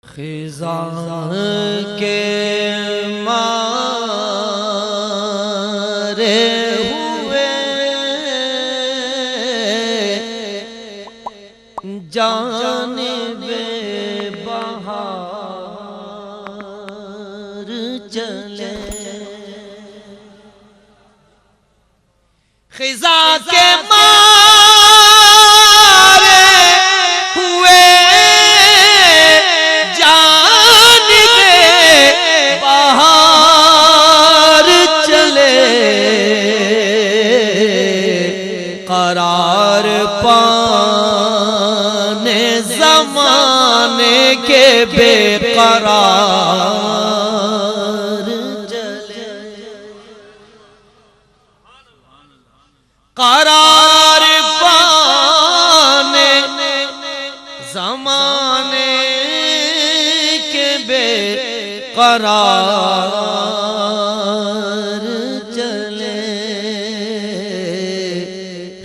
خزاں کے مارے ہوئے جانب بہار چلے، خزاں کے مارے ہوئے جانب بہار چلے، قرار پانے زمانے کے بے قرار چلے، قرار پانے زمانے کے بے قرار چلے،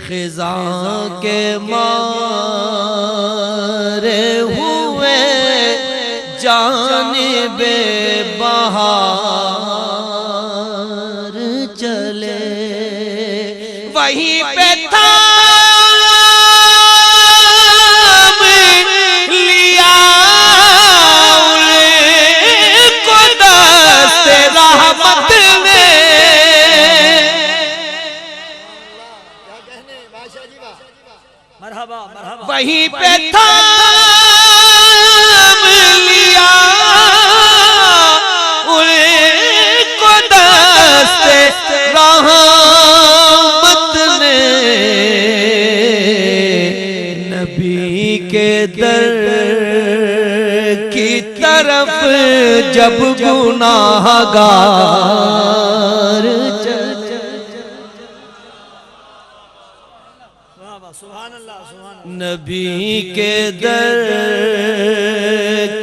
خزاں کے مارے ہوئے جانب بہار چلے، وہیں پہ تھام لیا ان کو دست رحمت نے، وہیں پہ تھام لیا ان کو دست رحمت نے، نبی کے در کی طرف جب گناہگار چلے، نبی کے در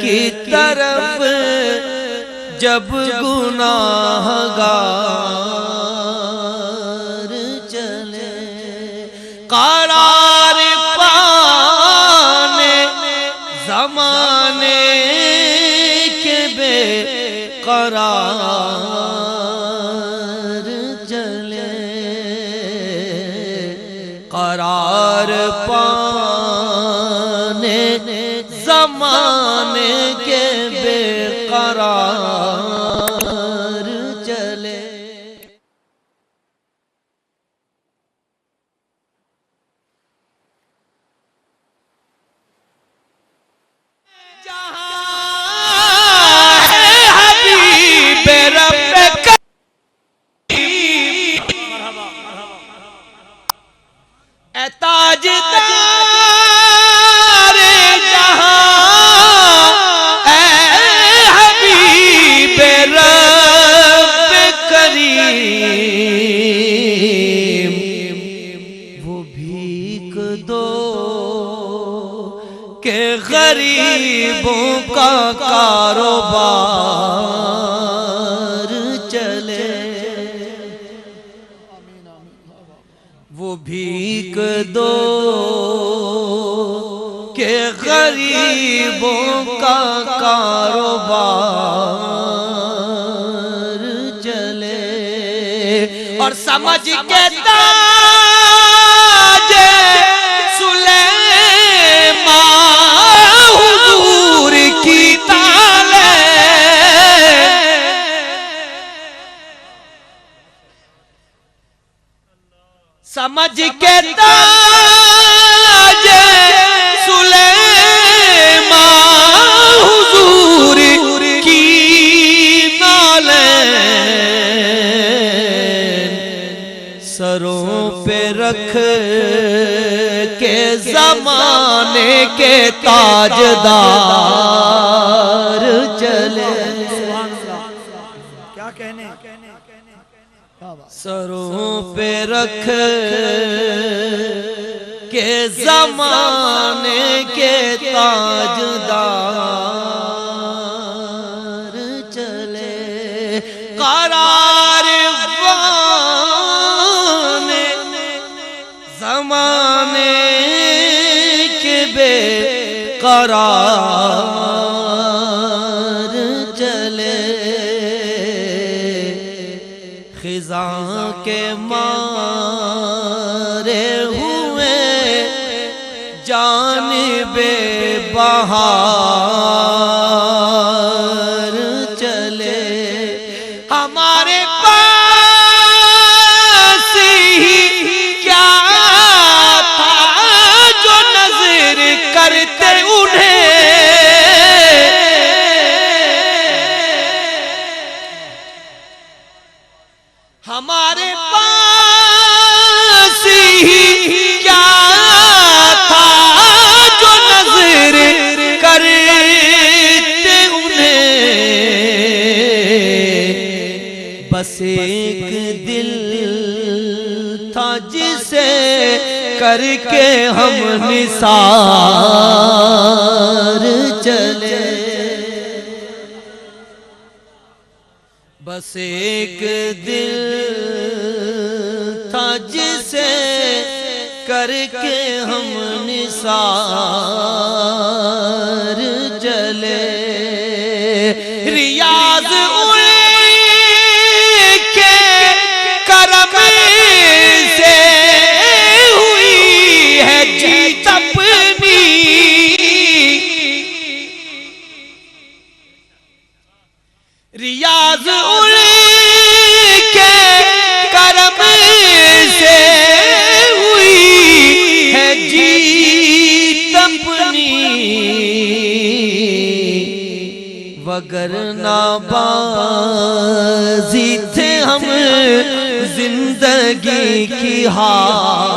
کی طرف جب گناہگار چلے، قرار پانے زمانے کے بے قرار چلے، قرار پانے زمانے کے بے قرار چلے، جہاں ہے حبیب رب کریم، اے تاجدار جہاں، اے حبیب رب کریم، وہ بھیک دو کہ غریبوں کا کاروبار چلے، وہ بھیک دو کہ غریبوں کا کاروبار چلے، اور سمجھ کے تاج سلیمان حضور کی تالے، سمجھ کے تاج سلیمان حضور کی نالین، سروں پہ رکھ کے زمانے کے تاجدار چلے، کیا کہنے، سروں پہ رکھ کے زمانے کے تاجدار چلے، قرار پانے زمانے کے بے قرار خزاں کے مارے ہوئے جانب بہار چلے ہمارے پاس ہی کیا تھا جو نظر کرتے انہیں ہمارے پاس ہی کیا تھا جو نظر کرتے انہیں بس ایک دل تھا جسے کر کے ہم نثار چلے بس ایک دل تھا جسے کر کے ہم نثار چلے ریاض ان کے کرم سے ہوئی ہے جیت اپنی ریاض ان کے کرم سے ہوئی ہے جیت اپنی وگرنہ بازی تھے ہم زندگی کی ہار